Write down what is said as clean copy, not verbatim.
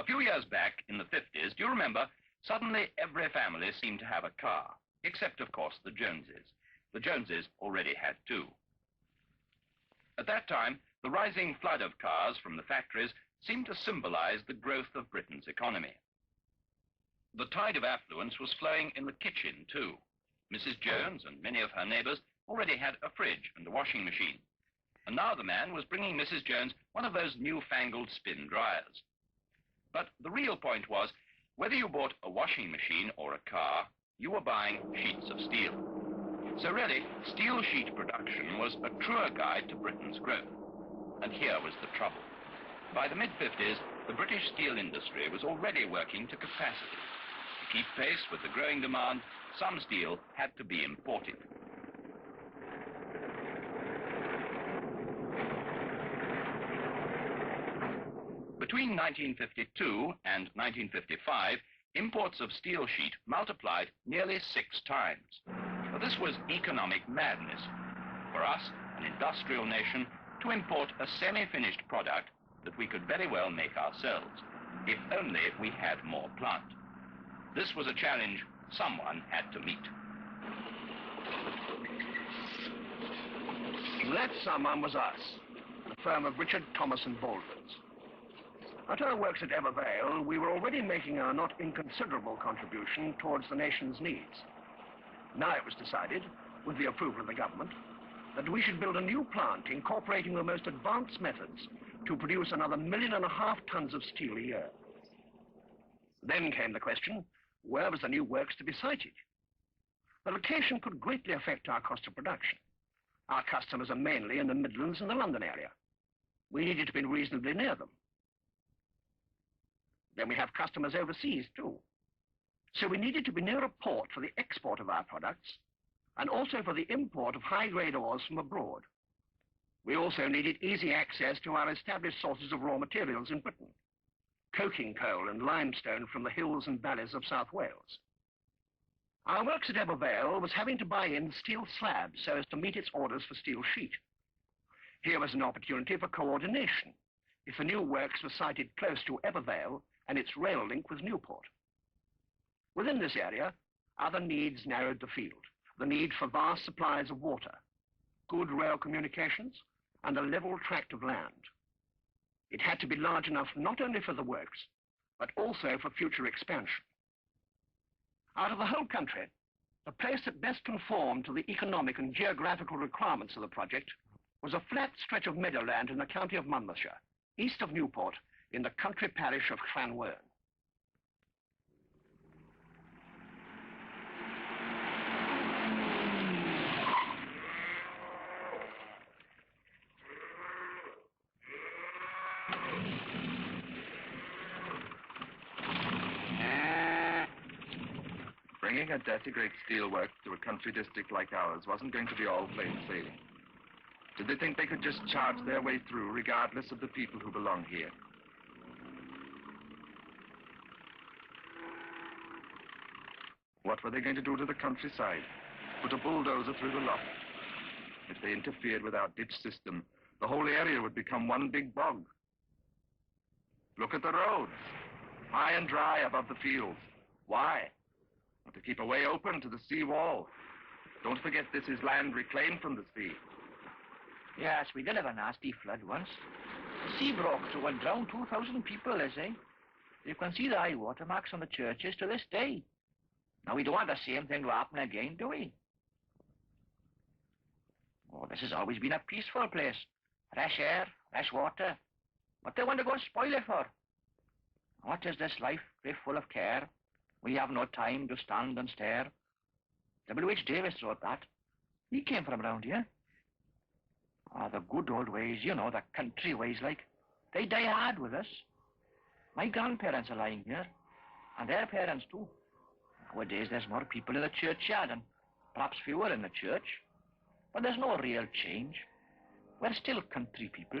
few years back, in the 50s, do you remember, suddenly every family seemed to have a car, except, of course, the Joneses. The Joneses already had two. At that time, the rising flood of cars from the factories seemed to symbolize the growth of Britain's economy. The tide of affluence was flowing in the kitchen, too. Mrs. Jones and many of her neighbors already had a fridge and a washing machine. And now the man was bringing Mrs. Jones one of those newfangled spin dryers. But the real point was, whether you bought a washing machine or a car, you were buying sheets of steel. So really, steel sheet production was a truer guide to Britain's growth. And here was the trouble. By the mid-50s, the British steel industry was already working to capacity. To keep pace with the growing demand, some steel had to be imported. Between 1952 and 1955, imports of steel sheet multiplied nearly 6 times. But this was economic madness. For us, an industrial nation, to import a semi-finished product that we could very well make ourselves, if only we had more plant. This was a challenge someone had to meet. That someone was us, the firm of Richard Thomas and Baldwins. At our works at Ebbw, we were already making a not inconsiderable contribution towards the nation's needs. Now it was decided, with the approval of the government, that we should build a new plant incorporating the most advanced methods to produce another 1.5 million tons of steel a year. Then came the question, where was the new works to be sited? The location could greatly affect our cost of production. Our customers are mainly in the Midlands and the London area. We needed to be reasonably near them. Then we have customers overseas, too. So we needed to be near a port for the export of our products and also for the import of high-grade ores from abroad. We also needed easy access to our established sources of raw materials in Britain, coking coal and limestone from the hills and valleys of South Wales. Our works at Ebbw was having to buy in steel slabs so as to meet its orders for steel sheet. Here was an opportunity for coordination if the new works were sited close to Ebbw and its rail link with Newport. Within this area, other needs narrowed the field. The need for vast supplies of water, good rail communications, and a level tract of land. It had to be large enough not only for the works, but also for future expansion. Out of the whole country, the place that best conformed to the economic and geographical requirements of the project was a flat stretch of meadowland in the county of Monmouthshire, east of Newport, in the country parish of Llanwern. Bringing a dirty great steelworks to a country district like ours wasn't going to be all plain sailing. Did they think they could just charge their way through regardless of the people who belong here? What were they going to do to the countryside? Put a bulldozer through the loft? If they interfered with our ditch system, the whole area would become one big bog. Look at the roads, high and dry above the fields. Why? Well, to keep a way open to the sea wall. Don't forget this is land reclaimed from the sea. Yes, we did have a nasty flood once. The sea broke through and drowned 2,000 people, they say. You can see the high water marks on the churches to this day. Now, we don't want the same thing to happen again, do we? Oh, this has always been a peaceful place. Fresh air, fresh water. What they want to go and spoil it for? What is this life, very full of care? We have no time to stand and stare. W.H. Davis wrote that. He came from around here. Ah, the good old ways, you know, the country ways like. They die hard with us. My grandparents are lying here, and their parents too. Nowadays, there's more people in the churchyard, and perhaps fewer in the church. But there's no real change. We're still country people.